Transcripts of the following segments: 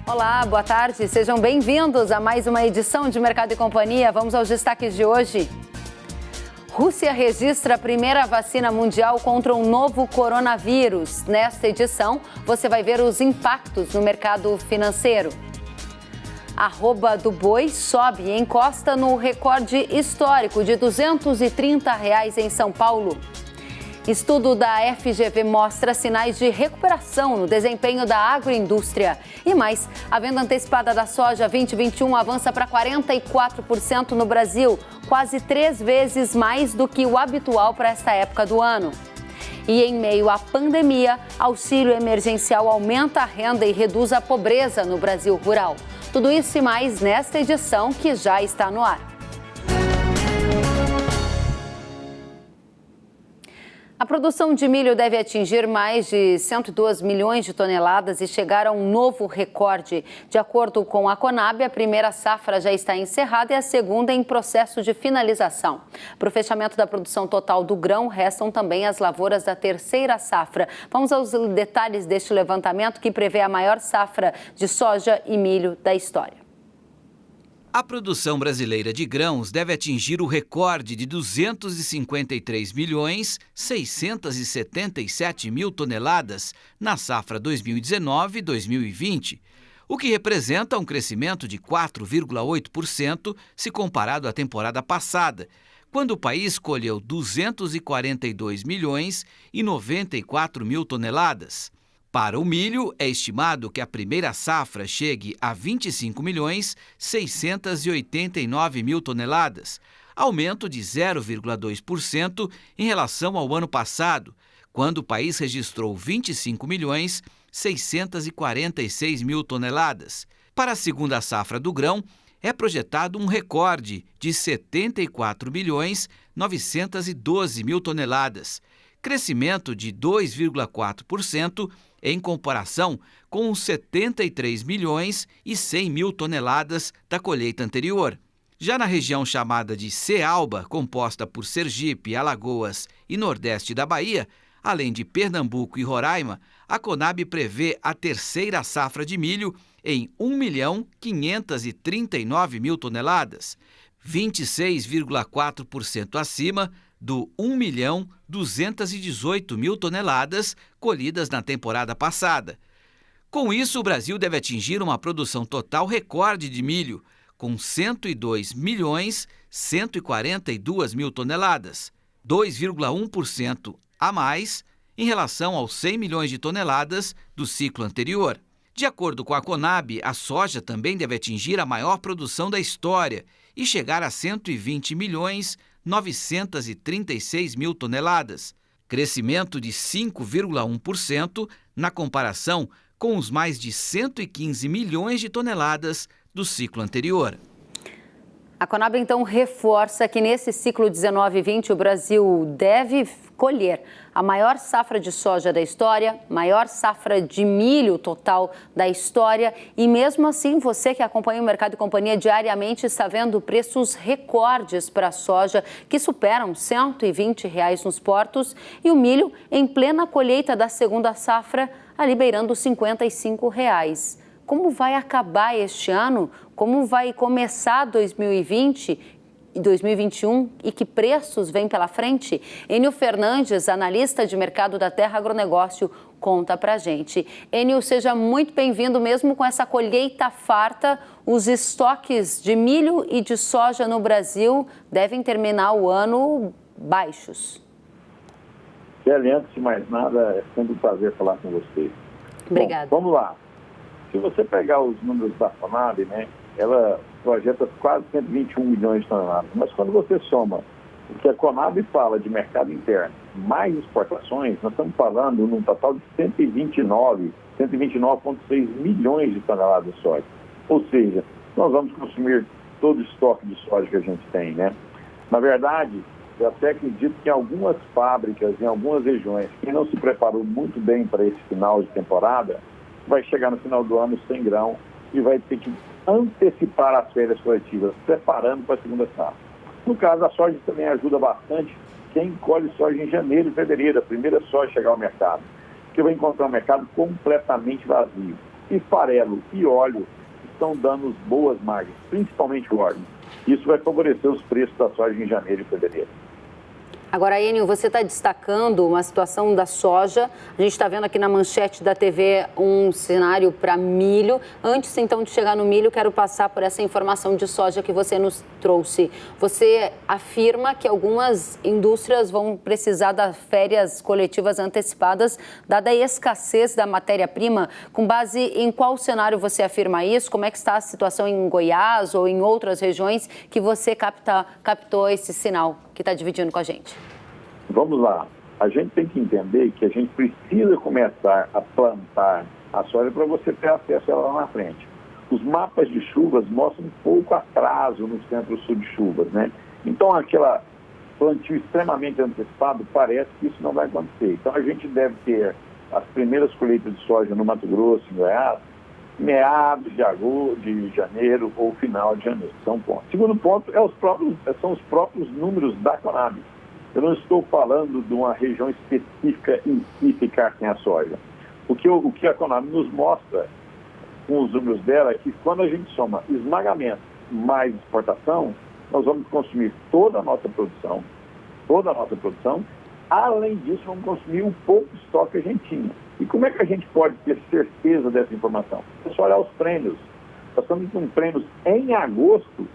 Olá, boa tarde. Sejam bem-vindos a mais uma edição de Mercado e Companhia. Vamos aos destaques de hoje. Rússia registra a primeira vacina mundial contra um novo coronavírus. Nesta edição, você vai ver os impactos no mercado financeiro. A arroba do boi sobe e encosta no recorde histórico de R$ 230 em São Paulo. Estudo da FGV mostra sinais de recuperação no desempenho da agroindústria. E mais, a venda antecipada da soja 2021 avança para 44% no Brasil, quase 3 vezes mais do que o habitual para esta época do ano. E em meio à pandemia, auxílio emergencial aumenta a renda e reduz a pobreza no Brasil rural. Tudo isso e mais nesta edição que já está no ar. A produção de milho deve atingir mais de 102 milhões de toneladas e chegar a um novo recorde. De acordo com a Conab, a primeira safra já está encerrada e a segunda em processo de finalização. Para o fechamento da produção total do grão, restam também as lavouras da terceira safra. Vamos aos detalhes deste levantamento que prevê a maior safra de soja e milho da história. A produção brasileira de grãos deve atingir o recorde de 253 milhões 677 mil toneladas na safra 2019-2020, o que representa um crescimento de 4,8% se comparado à temporada passada, quando o país colheu 242 milhões e 94 mil toneladas. Para o milho, é estimado que a primeira safra chegue a 25 milhões 689 mil toneladas, aumento de 0,2% em relação ao ano passado, quando o país registrou 25 milhões 646 mil toneladas. Para a segunda safra do grão, é projetado um recorde de 74 milhões 912 mil toneladas, crescimento de 2,4% em comparação com os 73 milhões e 100 mil toneladas da colheita anterior. Já na região chamada de Cealba, composta por Sergipe, Alagoas e Nordeste da Bahia, além de Pernambuco e Roraima, a Conab prevê a terceira safra de milho em 1.539 mil toneladas, 26,4% acima do 1.218 mil toneladas colhidas na temporada passada. Com isso, o Brasil deve atingir uma produção total recorde de milho, com 102 milhões 142 mil toneladas, 2,1% a mais em relação aos 100 milhões de toneladas do ciclo anterior. De acordo com a Conab, a soja também deve atingir a maior produção da história e chegar a 120 milhões 936 mil toneladas, crescimento de 5,1% na comparação com os mais de 115 milhões de toneladas do ciclo anterior. A Conab, então, reforça que nesse ciclo 19-20 o Brasil deve colher a maior safra de soja da história, maior safra de milho total da história e mesmo assim você que acompanha o Mercado e Companhia diariamente está vendo preços recordes para a soja que superam R$ 120 nos portos e o milho em plena colheita da segunda safra ali beirando R$ 55. Como vai acabar este ano? Como vai começar 2020 e 2021 e que preços vêm pela frente? Enio Fernandes, analista de mercado da Terra Agronegócio, conta pra gente. Enio, seja muito bem-vindo. Mesmo com essa colheita farta, os estoques de milho e de soja no Brasil devem terminar o ano baixos. Kelly, antes de mais nada, é sempre um prazer falar com você. Obrigada. Bom, vamos lá. Se você pegar os números da Conab, né, ela projeta quase 121 milhões de toneladas. Mas quando você soma o que a Conab fala de mercado interno, mais exportações, nós estamos falando num total de 129,6 milhões de toneladas de soja. Ou seja, nós vamos consumir todo o estoque de soja que a gente tem, né? Na verdade, eu até acredito que em algumas fábricas, em algumas regiões, quem não se preparou muito bem para esse final de temporada, vai chegar no final do ano sem grão e vai ter que antecipar as férias coletivas, preparando para a segunda safra. No caso, a soja também ajuda bastante quem colhe soja em janeiro e fevereiro, a primeira soja chegar ao mercado, porque vai encontrar um mercado completamente vazio. e farelo e óleo estão dando boas margens, principalmente o óleo. Isso vai favorecer os preços da soja em janeiro e fevereiro. Agora, Enio, você está destacando uma situação da soja. A gente está vendo aqui na manchete da TV um cenário para milho. Antes, então, de chegar no milho, quero passar por essa informação de soja que você nos trouxe. Você afirma que algumas indústrias vão precisar das férias coletivas antecipadas, dada a escassez da matéria-prima. Com base em qual cenário você afirma isso? Como é que está a situação em Goiás ou em outras regiões que você captou esse sinal que está dividindo com a gente? Vamos lá. A gente tem que entender que a gente precisa começar a plantar a soja para você ter acesso a ela lá na frente. Os mapas de chuvas mostram um pouco atraso no centro-sul de chuvas, né? Então, aquela plantio extremamente antecipado, parece que isso não vai acontecer. Então, a gente deve ter as primeiras colheitas de soja no Mato Grosso, em Goiás, meados de janeiro ou final de janeiro. Isso é um ponto. Segundo ponto são os próprios números da Conab. Eu não estou falando de uma região específica em si ficar sem a soja. O que a Conab nos mostra com os números dela é que quando a gente soma esmagamento mais exportação, nós vamos consumir toda a nossa produção. Além disso, vamos consumir um pouco de estoque que a gente tinha. E como é que a gente pode ter certeza dessa informação? É só olhar os prêmios. Nós estamos com prêmios em agosto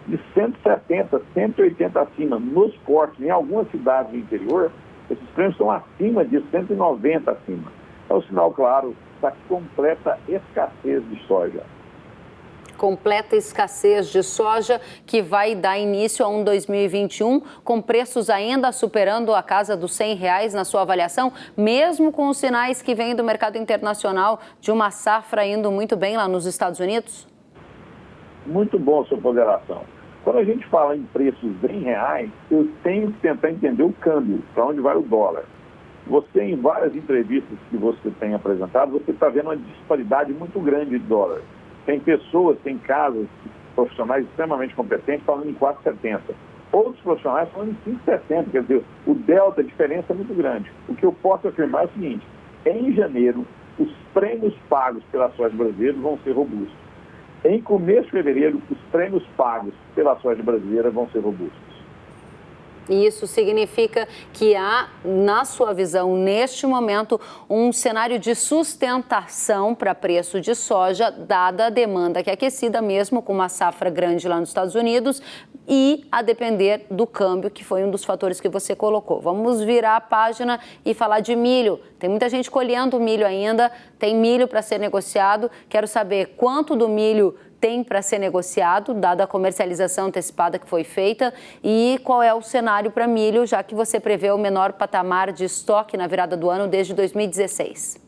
de 170, 180 acima nos portos. Em algumas cidades do interior, esses prêmios estão acima de 190 acima. É um sinal claro da completa escassez de soja. Completa escassez de soja que vai dar início a um 2021 com preços ainda superando a casa dos R$100 na sua avaliação, mesmo com os sinais que vêm do mercado internacional de uma safra indo muito bem lá nos Estados Unidos? Muito bom a sua ponderação. Quando a gente fala em preços em reais, eu tenho que tentar entender o câmbio, para onde vai o dólar. Você, em várias entrevistas que você tem apresentado, você está vendo uma disparidade muito grande de dólar. Tem pessoas, tem casas, profissionais extremamente competentes falando em 4,70. Outros profissionais falando em 5,70. Quer dizer, o delta, a diferença é muito grande. O que eu posso afirmar é o seguinte: em janeiro, os prêmios pagos pela soja brasileira vão ser robustos. Em começo de fevereiro, os prêmios pagos pela soja brasileira vão ser robustos. E isso significa que há, na sua visão, neste momento, um cenário de sustentação para preço de soja, dada a demanda que é aquecida, mesmo com uma safra grande lá nos Estados Unidos, e a depender do câmbio, que foi um dos fatores que você colocou. Vamos virar a página e falar de milho. Tem muita gente colhendo milho ainda, tem milho para ser negociado. Quero saber quanto do milho tem para ser negociado, dada a comercialização antecipada que foi feita, e qual é o cenário para milho, já que você prevê o menor patamar de estoque na virada do ano desde 2016.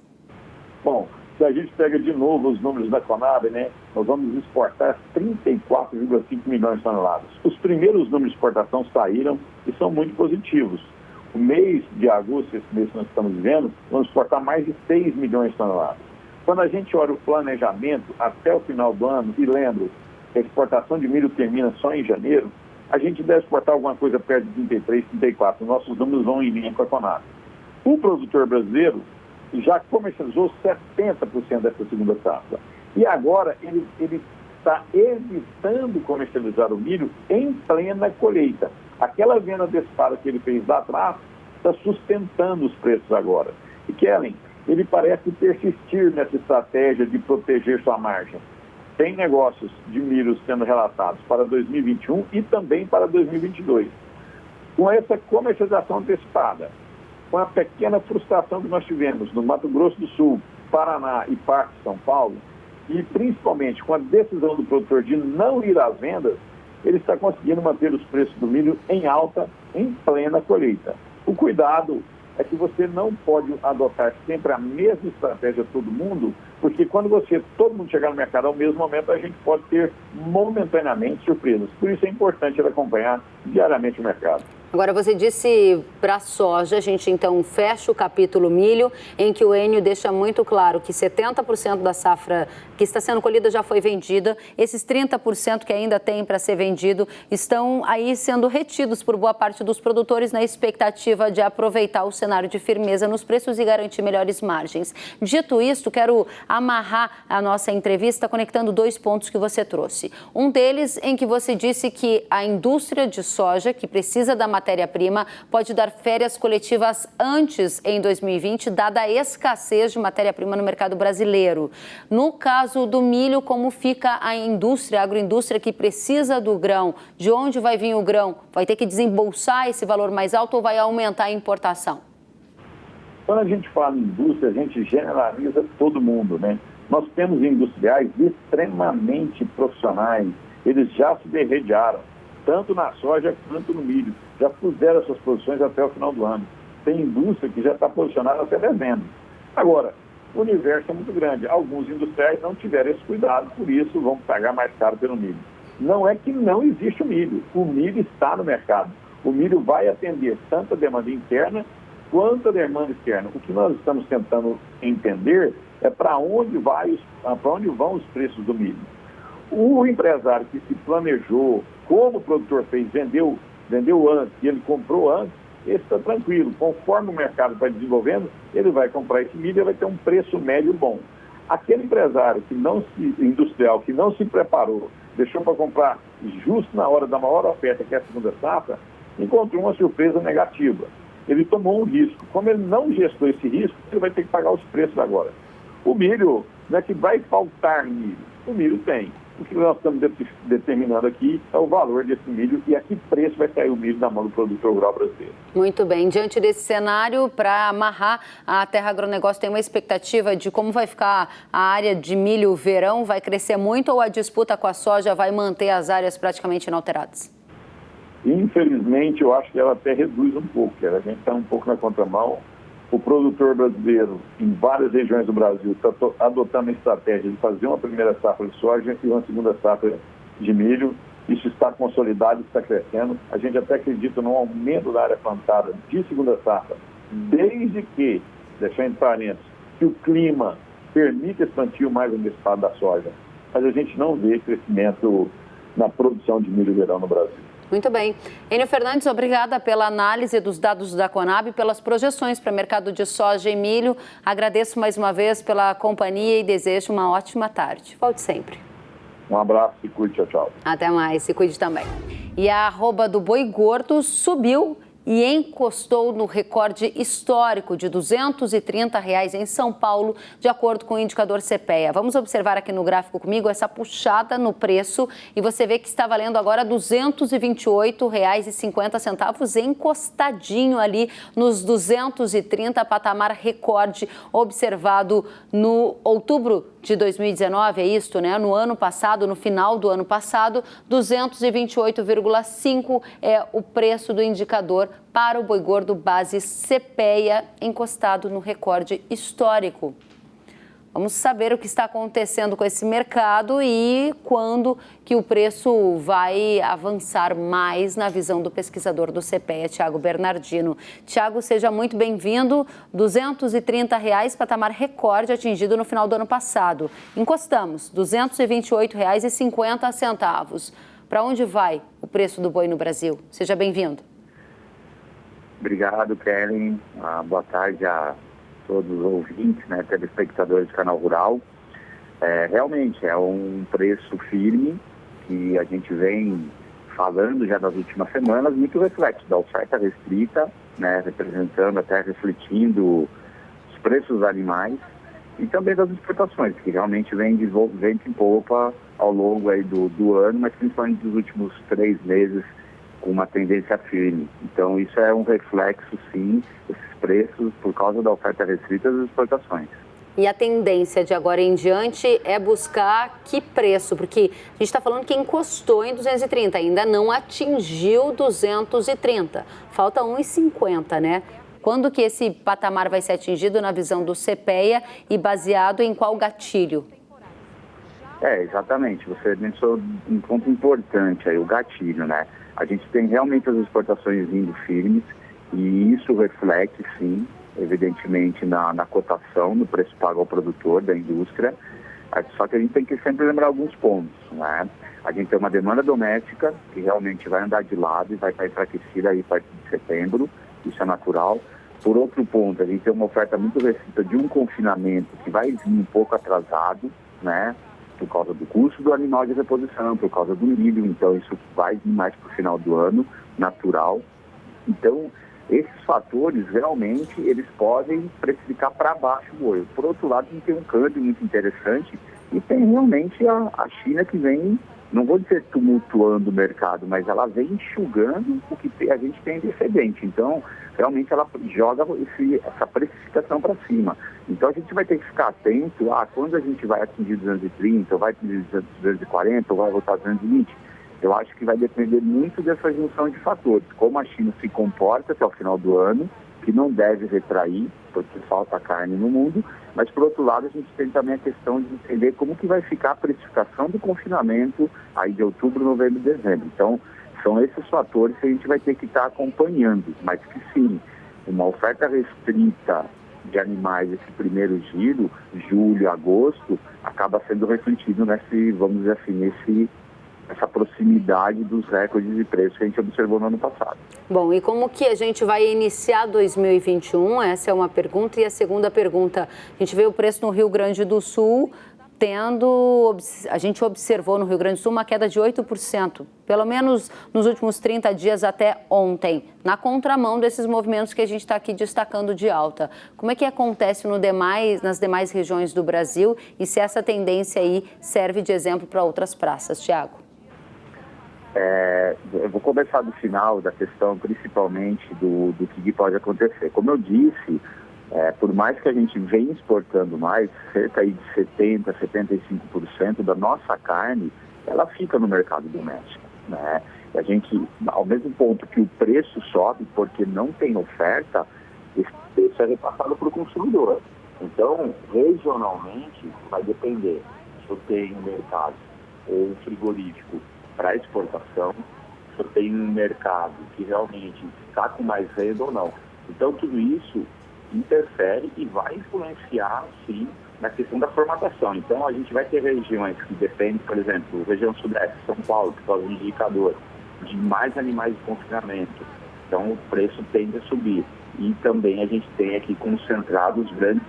Bom, se a gente pega de novo os números da Conab, né, nós vamos exportar 34,5 milhões de toneladas. Os primeiros números de exportação saíram e são muito positivos. O mês de agosto, esse mês que nós estamos vivendo, vamos exportar mais de 6 milhões de toneladas. Quando a gente olha o planejamento até o final do ano, e lembro que a exportação de milho termina só em janeiro, a gente deve exportar alguma coisa perto de 33, 34. Nossos números vão em linha com a Conab. O produtor brasileiro já comercializou 70% dessa segunda safra. E agora ele está evitando comercializar o milho em plena colheita. Aquela venda antecipada que ele fez lá atrás está sustentando os preços agora. E Kellen, ele parece persistir nessa estratégia de proteger sua margem. Tem negócios de milho sendo relatados para 2021 e também para 2022. Com essa comercialização antecipada, com a pequena frustração que nós tivemos no Mato Grosso do Sul, Paraná e parte de São Paulo, e principalmente com a decisão do produtor de não ir às vendas, ele está conseguindo manter os preços do milho em alta, em plena colheita. O cuidado é que você não pode adotar sempre a mesma estratégia todo mundo, porque quando todo mundo chegar no mercado ao mesmo momento, a gente pode ter momentaneamente surpresas. Por isso é importante acompanhar diariamente o mercado. Agora, você disse para a soja, a gente então fecha o capítulo milho, em que o Enio deixa muito claro que 70% da safra que está sendo colhida já foi vendida. Esses 30% que ainda tem para ser vendido estão aí sendo retidos por boa parte dos produtores na expectativa de aproveitar o cenário de firmeza nos preços e garantir melhores margens. Dito isto, quero amarrar a nossa entrevista conectando 2 pontos que você trouxe. Um deles em que você disse que a indústria de soja, que precisa da matéria-prima, pode dar férias coletivas antes em 2020, dada a escassez de matéria-prima no mercado brasileiro. No caso do milho, como fica a indústria, a agroindústria que precisa do grão? De onde vai vir o grão? Vai ter que desembolsar esse valor mais alto ou vai aumentar a importação? Quando a gente fala em indústria, a gente generaliza todo mundo, né? Nós temos industriais extremamente profissionais, eles já se derrediaram, tanto na soja quanto no milho, já puseram suas posições até o final do ano. Tem indústria que já está posicionada até dezembro. Agora, o universo é muito grande. Alguns industriais não tiveram esse cuidado, por isso vão pagar mais caro pelo milho. Não é que não existe o milho está no mercado. O milho vai atender tanto a demanda interna quanto a demanda externa. O que nós estamos tentando entender é para onde vão os preços do milho. O empresário que se planejou, como o produtor fez, vendeu antes e ele comprou antes, esse está tranquilo. Conforme o mercado vai desenvolvendo, ele vai comprar esse milho e vai ter um preço médio bom. Aquele empresário industrial que não se preparou, deixou para comprar justo na hora da maior oferta, que é a segunda safra, encontrou uma surpresa negativa. Ele tomou um risco. Como ele não gestou esse risco, ele vai ter que pagar os preços agora. O milho, não é que vai faltar milho. O milho tem. O que nós estamos determinando aqui é o valor desse milho e a que preço vai sair o milho da mão do produtor rural brasileiro. Muito bem. Diante desse cenário, para amarrar, a Terra Agronegócio tem uma expectativa de como vai ficar a área de milho verão? Vai crescer muito ou a disputa com a soja vai manter as áreas praticamente inalteradas? Infelizmente, eu acho que ela até reduz um pouco. A gente está um pouco na contramão. O produtor brasileiro, em várias regiões do Brasil, está adotando a estratégia de fazer uma primeira safra de soja e uma segunda safra de milho. Isso está consolidado, está crescendo. A gente até acredita no aumento da área plantada de segunda safra, desde que, deixar entre parênteses, que o clima permita esse plantio mais antecipado da soja. Mas a gente não vê crescimento na produção de milho verão no Brasil. Muito bem. Enio Fernandes, obrigada pela análise dos dados da Conab e pelas projeções para o mercado de soja e milho. Agradeço mais uma vez pela companhia e desejo uma ótima tarde. Volte sempre. Um abraço, se cuide, tchau, tchau. Até mais, se cuide também. E a arroba do boi gordo subiu e encostou no recorde histórico de R$ 230 em São Paulo, de acordo com o indicador CPEA. Vamos observar aqui no gráfico comigo essa puxada no preço e você vê que está valendo agora R$ 228,50, encostadinho ali nos 230, patamar recorde observado no outubro de 2019, é isto, né? No ano passado, no final do ano passado, 228,5 é o preço do indicador para o boi gordo base CPEA, encostado no recorde histórico. Vamos saber o que está acontecendo com esse mercado e quando que o preço vai avançar mais na visão do pesquisador do CPEA, Thiago Bernardino. Thiago, seja muito bem-vindo. R$ 230, patamar recorde atingido no final do ano passado. Encostamos, R$ 228,50. Para onde vai o preço do boi no Brasil? Seja bem-vindo. Obrigado, Kellen. Boa tarde a todos os ouvintes, né, telespectadores do Canal Rural. Realmente é um preço firme que a gente vem falando já nas últimas semanas, muito reflexo da oferta restrita, né, representando, até refletindo os preços dos animais e também das exportações, que realmente vem de vento em popa ao longo aí do ano, mas principalmente dos últimos 3 meses, com uma tendência firme. Então, isso é um reflexo, sim, esses preços, por causa da oferta restrita das exportações. E a tendência de agora em diante é buscar que preço? Porque a gente está falando que encostou em 230, ainda não atingiu 230. Falta 1,50, né? Quando que esse patamar vai ser atingido na visão do CPEA e baseado em qual gatilho? Exatamente. Você mencionou um ponto importante aí, o gatilho, né? A gente tem realmente as exportações vindo firmes e isso reflete, sim, evidentemente, na cotação, no preço pago ao produtor da indústria. Só que a gente tem que sempre lembrar alguns pontos, né? A gente tem uma demanda doméstica que realmente vai andar de lado e vai estar enfraquecida aí a partir de setembro, isso é natural. Por outro ponto, a gente tem uma oferta muito restrita de um confinamento que vai vir um pouco atrasado, né? Por causa do custo do animal de reposição, por causa do milho, então isso vai vir mais para o final do ano, natural. Então, esses fatores, realmente, eles podem precificar para baixo o boi. Por outro lado, a gente tem um câmbio muito interessante e tem realmente a China que vem, não vou dizer tumultuando o mercado, mas ela vem enxugando o que a gente tem de excedente. Então, realmente, ela joga essa precificação para cima. Então, a gente vai ter que ficar atento quando a gente vai atingir 230, ou vai atingir 240, ou vai voltar a 220. Eu acho que vai depender muito dessa junção de fatores, como a China se comporta até o final do ano, que não deve retrair, porque falta carne no mundo, mas por outro lado a gente tem também a questão de entender como que vai ficar a precificação do confinamento aí de outubro, novembro e dezembro. Então, são esses fatores que a gente vai ter que estar acompanhando, mas que sim, uma oferta restrita de animais esse primeiro giro, julho, agosto, acaba sendo refletido vamos dizer assim, essa proximidade dos recordes de preço que a gente observou no ano passado. Bom, e como que a gente vai iniciar 2021? Essa é uma pergunta. E a segunda pergunta, a gente vê o preço no Rio Grande do Sul a gente observou no Rio Grande do Sul uma queda de 8%, pelo menos nos últimos 30 dias até ontem, na contramão desses movimentos que a gente está aqui destacando de alta. Como é que acontece nas demais regiões do Brasil e se essa tendência aí serve de exemplo para outras praças, Thiago? Eu vou começar do final da questão, principalmente do que pode acontecer. Como eu disse, por mais que a gente venha exportando mais, cerca aí de 70%, 75% da nossa carne, ela fica no mercado doméstico, né? A gente, ao mesmo ponto que o preço sobe porque não tem oferta, esse preço é repassado para o consumidor. Então, regionalmente, vai depender se eu tenho um mercado ou um frigorífico para exportação, se eu tenho um mercado que realmente está com mais renda ou não. Então, tudo isso interfere e vai influenciar, sim, na questão da formatação. Então, a gente vai ter regiões que dependem, por exemplo, região sudeste, São Paulo, que faz um indicador de mais animais de confinamento. Então, o preço tende a subir. E também a gente tem aqui concentrado os grandes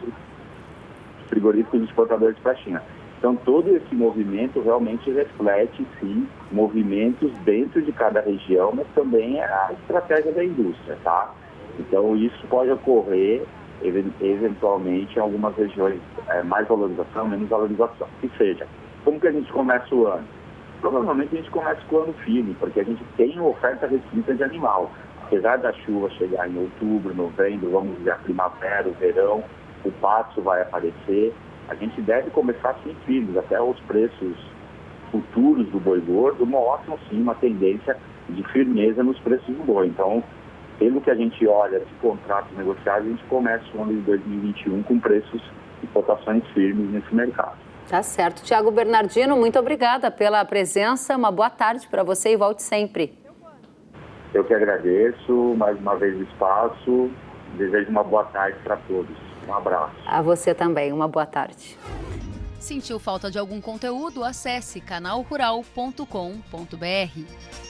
frigoríficos exportadores para a China. Então, todo esse movimento realmente reflete, sim, movimentos dentro de cada região, mas também é a estratégia da indústria, tá? Então, isso pode ocorrer, eventualmente, em algumas regiões, mais valorização, menos valorização. Que seja, como que a gente começa o ano? Provavelmente a gente começa com o ano firme, porque a gente tem oferta restrita de animal. Apesar da chuva chegar em outubro, novembro, vamos dizer, a primavera, o verão, o pasto vai aparecer. A gente deve começar assim firmes, até os preços futuros do boi gordo mostram sim uma tendência de firmeza nos preços do boi. Então, pelo que a gente olha de contratos negociados, a gente começa o ano de 2021 com preços e cotações firmes nesse mercado. Tá certo. Thiago Bernardino, muito obrigada pela presença. Uma boa tarde para você e volte sempre. Eu que agradeço mais uma vez o espaço. Desejo uma boa tarde para todos. Um abraço. A você também. Uma boa tarde. Sentiu falta de algum conteúdo? Acesse canalrural.com.br.